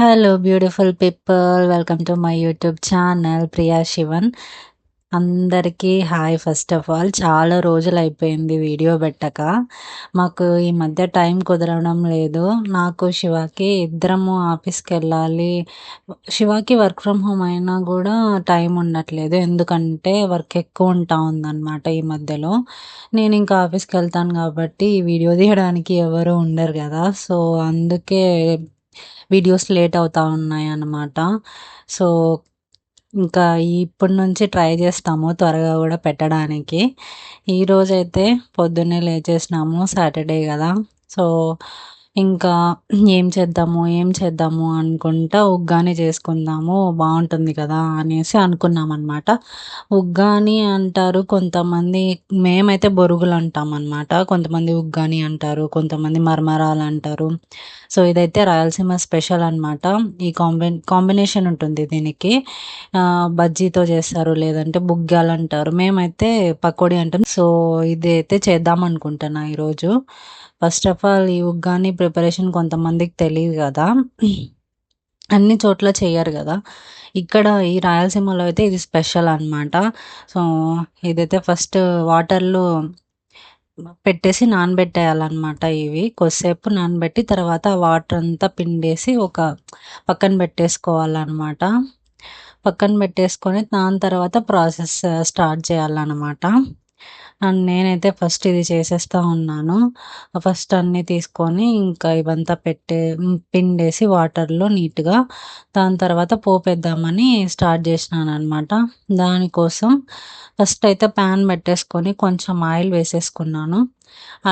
Hello beautiful people, welcome to my YouTube channel Priya Sivan. అందరికీ hi. First of all చాలా రోజులు అయిపోయింది వీడియో పెట్టక. మాకు ఈ మధ్య టైం కుదరడం లేదు. నాకు శివాకి ఇద్దరము ఆఫీస్కి వెళ్ళాలి. శివాకి వర్క్ ఫ్రమ్ హోమ్ అయినా కూడా టైం ఉండట్లేదు, ఎందుకంటే వర్క్ ఎక్కువ ఉంటా ఉందన్నమాట ఈ మధ్యలో. నేను ఇంకా ఆఫీస్కి వెళ్తాను కాబట్టి ఈ వీడియో తీయడానికి ఎవరు ఉండరు కదా, సో అందుకే వీడియోస్ లేట్ అవుతా ఉన్నాయన్నమాట. సో ఇంకా ఇప్పటి నుంచి ట్రై చేస్తాము త్వరగా కూడా పెట్టడానికి. ఈరోజైతే పొద్దున్నే లేచేసినాము, సాటర్డే కదా. సో ఇంకా ఏం చేద్దాము అనుకుంటా ఉగ్గాని చేసుకుందాము, బాగుంటుంది కదా అనేసి అనుకున్నాం అనమాట. ఉగ్గాని అంటారు కొంతమంది, మేమైతే బొరుగులు అంటాం అనమాట. కొంతమంది ఉగ్గాని అంటారు, కొంతమంది మరమరాలు అంటారు. సో ఇదైతే రాయలసీమ స్పెషల్ అనమాట. ఈ కాంబినేషన్ ఉంటుంది దీనికి. బజ్జీతో చేస్తారు, లేదంటే బుగ్గాలు అంటారు, మేమైతే పకోడీ అంటాం. సో ఇదైతే చేద్దాం అనుకుంటున్నా ఈరోజు. ఫస్ట్ ఆఫ్ ఆల్ ఈ ఉగ్గాని ప్రిపరేషన్ కొంతమందికి తెలియదు కదా, అన్ని చోట్ల చేయరు కదా. ఇక్కడ ఈ రాయలసీమలో అయితే ఇది స్పెషల్ అనమాట. సో ఇదైతే ఫస్ట్ వాటర్లో పెట్టేసి నానబెట్టేయాలన్నమాట. ఇవి కొద్దిసేపు నానబెట్టి తర్వాత ఆ వాటర్ అంతా పిండేసి ఒక పక్కన పెట్టేసుకోవాలన్నమాట. పక్కన పెట్టేసుకొని దాని తర్వాత ప్రాసెస్ స్టార్ట్ చేయాలన్నమాట. అండ్ నేనైతే ఫస్ట్ ఇది చేసేస్తూ ఉన్నాను. ఫస్ట్ అన్నీ తీసుకొని ఇంకా ఇవంతా పిండేసి వాటర్లో నీట్గా, దాని తర్వాత పోపేద్దామని స్టార్ట్ చేసినాను అనమాట. దానికోసం ఫస్ట్ అయితే ప్యాన్ పెట్టేసుకొని కొంచెం ఆయిల్ వేసేసుకున్నాను.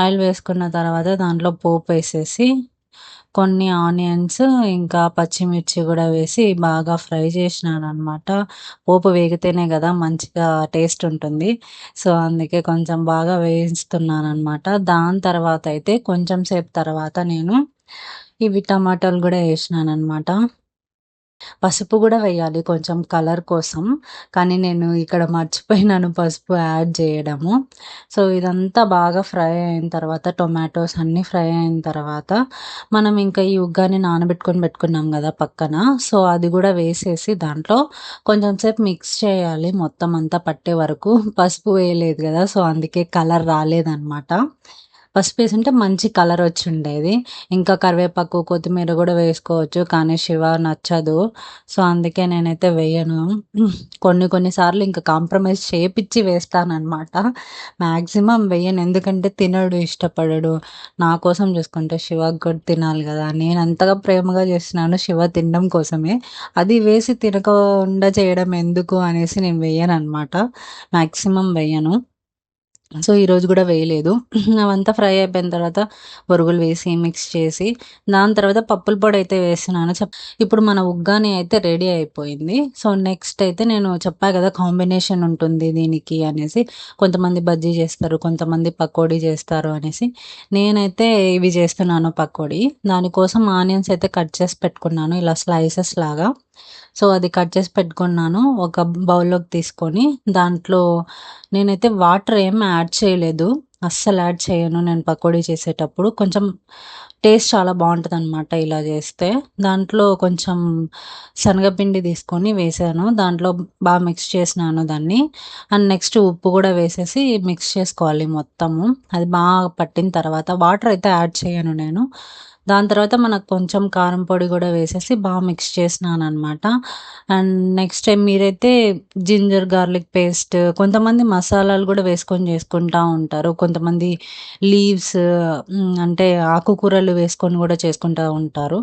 ఆయిల్ వేసుకున్న తర్వాత దాంట్లో పోపు వేసేసి కొన్ని ఆనియన్స్ ఇంకా పచ్చిమిర్చి కూడా వేసి బాగా ఫ్రై చేసినాను అనమాట. పోపు వేగితేనే కదా మంచిగా టేస్ట్ ఉంటుంది. సో అందుకే కొంచెం బాగా వేయిస్తున్నాను అనమాట. దాని తర్వాత అయితే కొంచెం సేపు తర్వాత నేను ఇవి టమాటాలు కూడా వేసినాను అనమాట. పసుపు కూడా వేయాలి కొంచెం కలర్ కోసం, కానీ నేను ఇక్కడ మర్చిపోయినాను పసుపు యాడ్ చేయడము. సో ఇదంతా బాగా ఫ్రై అయిన తర్వాత, టొమాటోస్ అన్నీ ఫ్రై అయిన తర్వాత మనం ఇంకా ఈ ఉగ్గాని పెట్టుకున్నాం కదా పక్కన, సో అది కూడా వేసేసి దాంట్లో కొంచెం సేపు మిక్స్ చేయాలి మొత్తం అంతా పట్టే వరకు. పసుపు వేయలేదు కదా, సో అందుకే కలర్ రాలేదన్నమాట. పసుపు వేసుంటే మంచి కలర్ వచ్చి ఉండేది. ఇంకా కరివేపాకు, కొత్తిమీర కూడా వేసుకోవచ్చు, కానీ శివ నచ్చదు. సో అందుకే నేనైతే వేయను. కొన్ని సార్లు ఇంకా కాంప్రమైజ్ చేపిచ్చి వేస్తానన్నమాట. మ్యాక్సిమం వేయను, ఎందుకంటే తినడు, ఇష్టపడడు. నా కోసం చూసుకుంటే శివకు కూడా తినాలి కదా. నేను అంతగా ప్రేమగా చేస్తున్నాను శివ తినడం కోసమే. అది వేసి తినకుండా చేయడం ఎందుకు అనేసి నేను వేయను అనమాట. మ్యాక్సిమం వేయను. సో ఈరోజు కూడా వేయలేదు. అవంతా ఫ్రై అయిపోయిన తర్వాత బొరుగులు వేసి మిక్స్ చేసి దాని తర్వాత పప్పుల పొడి అయితే వేస్తున్నాను. ఇప్పుడు మన ఉగ్గాని అయితే రెడీ అయిపోయింది. సో నెక్స్ట్ అయితే నేను చెప్పా కదా కాంబినేషన్ ఉంటుంది దీనికి అనేసి. కొంతమంది బజ్జీ చేస్తారు, కొంతమంది పకోడీ చేస్తారు అనేసి. నేనైతే ఇవి చేస్తున్నాను పకోడీ. దానికోసం ఆనియన్స్ అయితే కట్ చేసి పెట్టుకున్నాను ఇలా స్లైసెస్ లాగా. సో అది కట్ చేసి పెట్టుకున్నాను. ఒక బౌల్లోకి తీసుకొని దాంట్లో నేనైతే వాటర్ ఏం యాడ్ చేయలేదు, అస్సలు యాడ్ చేయను నేను పకోడీ చేసేటప్పుడు. కొంచెం టేస్ట్ చాలా బాగుంటుంది అనమాట ఇలా చేస్తే. దాంట్లో కొంచెం శనగపిండి తీసుకొని వేసాను, దాంట్లో బాగా మిక్స్ చేసినాను దాన్ని. అండ్ నెక్స్ట్ ఉప్పు కూడా వేసేసి మిక్స్ చేసుకోవాలి మొత్తము. అది బాగా పట్టిన తర్వాత వాటర్ అయితే యాడ్ చేయను నేను. దాని తర్వాత మనకు కొంచెం కారం పొడి కూడా వేసేసి బాగా మిక్స్ చేసినాను అనమాట. అండ్ నెక్స్ట్ టైం మీరైతే జింజర్ గార్లిక్ పేస్ట్, కొంతమంది మసాలాలు కూడా వేసుకొని చేసుకుంటూ ఉంటారు, కొంతమంది లీవ్స్ అంటే ఆకుకూరలు వేసుకొని కూడా చేసుకుంటూ ఉంటారు.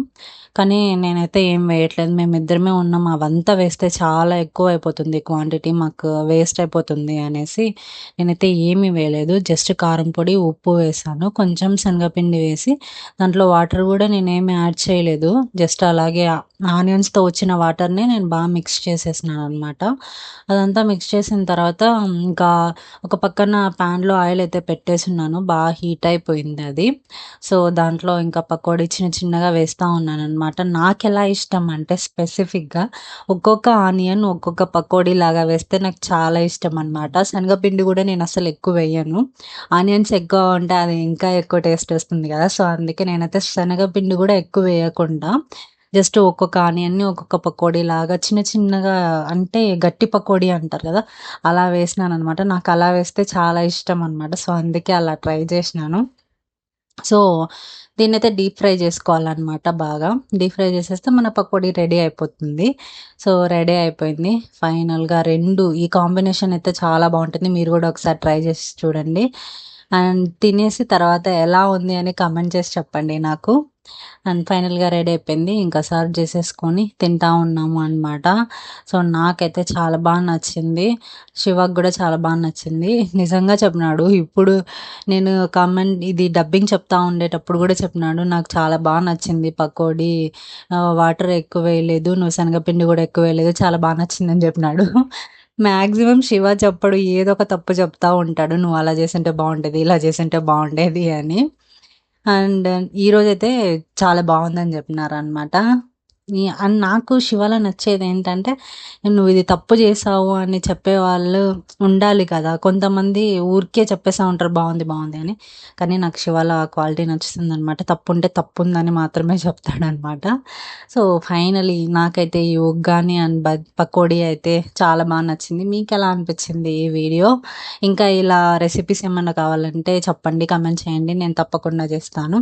కానీ నేనైతే ఏం వేయట్లేదు, మేమిద్దరమే ఉన్నాం. అవంతా వేస్తే చాలా ఎక్కువ అయిపోతుంది క్వాంటిటీ, మాకు వేస్ట్ అయిపోతుంది అనేసి నేనైతే ఏమీ వేయలేదు. జస్ట్ కారం పొడి, ఉప్పు వేసాను, కొంచెం శనగపిండి వేసి దాంట్లో వాటర్ కూడా నేనేమి యాడ్ చేయలేదు. జస్ట్ అలాగే ఆనియన్స్తో వచ్చిన వాటర్ని నేను బాగా మిక్స్ చేసేసినాను అనమాట. అదంతా మిక్స్ చేసిన తర్వాత ఇంకా ఒక పక్కన ప్యాన్లో ఆయిల్ అయితే పెట్టేసున్నాను, బాగా హీట్ అయిపోయింది అది. సో దాంట్లో ఇంకా పకోడీ చిన్నగా వేస్తూ ఉన్నాను అనమాట. నాకు ఎలా ఇష్టం అంటే స్పెసిఫిక్గా ఒక్కొక్క ఆనియన్ ఒక్కొక్క పకోడీ లాగా వేస్తే నాకు చాలా ఇష్టం అనమాట. శనగపిండి కూడా నేను అసలు ఎక్కువ వేయను, ఆనియన్స్ ఎక్కువ ఉంటే అది ఇంకా ఎక్కువ టేస్ట్ వస్తుంది కదా. సో అందుకే నేనైతే శనగపిండి కూడా ఎక్కువ వేయకుండా జస్ట్ ఒక్కొక్క ఆనియన్‌ని ఒక్కొక్క పకోడీలాగా చిన్న చిన్నగా అంటే గట్టి పకోడీ అంటారు కదా! అలా వేసినాననమాట. నాకు అలా వేస్తే చాలా ఇష్టం అనమాట. సో, అందుకే అలా ట్రై చేసినాను. సో, దీన్నైతే డీప్ ఫ్రై చేసుకోవాలనమాట బాగా. డీప్ ఫ్రై చేసేస్తే మన పకోడీ రెడీ అయిపోతుంది. సో, రెడీ అయిపోయింది. ఫైనల్‌గా 2 ఈ కాంబినేషన్ అయితే చాలా బావుంటుంది. మీరు గూడా ఒకసారి ట్రై చేసి చూడండి. అండ్ తినేసి తర్వాత ఎలా ఉంది అని కామెంట్ చేసి చెప్పండి నాకు. అండ్ ఫైనల్‌గా రెడీ అయిపోయింది. ఇంకా సర్వ్ చేసేసుకొని తింటా ఉన్నాము అనమాట. సో, నాకైతే చాలా నచ్చింది. శివకి గూడా చాలా నచ్చింది. నిజంగా చెప్పినాడు. ఇప్పుడు నేను ఇది డబ్బింగ్ చెప్తా ఉండేటప్పుడు గూడా చెప్పినాడు. నాకు చాలా నచ్చింది పకోడీ. వాటర్ ఎక్కువ వేయలేదు. నువ్వు శనగపిండి గూడా ఎక్కువ వేయలేదు. చాలా నచ్చిందని చెప్పినాడు. మాక్సిమం శివ చెప్పడు. ఏదో ఒక తప్పు చెప్తా ఉంటాడు. నువ్వు అలా చేసుంటే బావుండేది. ఇలా చేసుంటే బావుండేది అని. అండ్ ఈరోజైతే చాలా బావుందని జెప్పినారనమాట. అండ్ నాకు శివలో నచ్చేదేంటంటే, నువ్వు ఇది తప్పు చేశావు అని చెప్పేవాళ్ళు ఉండాలి కదా! కొంతమంది ఊరికే చెప్పేస్తా ఉంటారు బావుంది, బావుంది అని. కానీ నాకు శివలో ఆ క్వాలిటీ నచ్చుతుందనమాట. తప్పుంటే తప్పుందని మాత్రమే చెప్తాడనమాట. సో, ఫైనలీ నాకైతే ఈ ఉగ్గాని అండ్ పకోడీ అయితే చాలా నచ్చింది. మీకెలా అనిపిచ్చింది ఈ వీడియో? ఇంకా ఇలా రెసిపీస్ ఏమన్నా కావాలంటే చెప్పండి. కామెంట్ చేయండి. నేను తప్పకుండా చేస్తాను.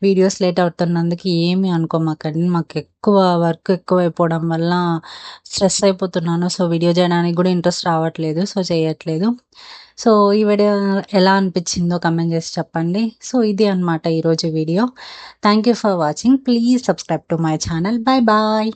వీడియోస్ లేట్ అవుతున్నందుకు ఏమి అనుకోమాకండి. మాకెక్కువ వర్క్ ఎక్కువైపోవడం వల్ల స్ట్రెస్ అయిపోతున్నాను. సో, వీడియో చేయడానికి గూడా ఇంట్రెస్ట్ రావట్లేదు. సో, చేయట్లేదు. సో, ఈ వీడియో ఎలా అనిపిచ్చిందో కామెంట్ చేసి చెప్పండి. సో, ఇది అనమాట ఈరోజు వీడియో. Thank you for watching. Please subscribe to my channel. Bye bye.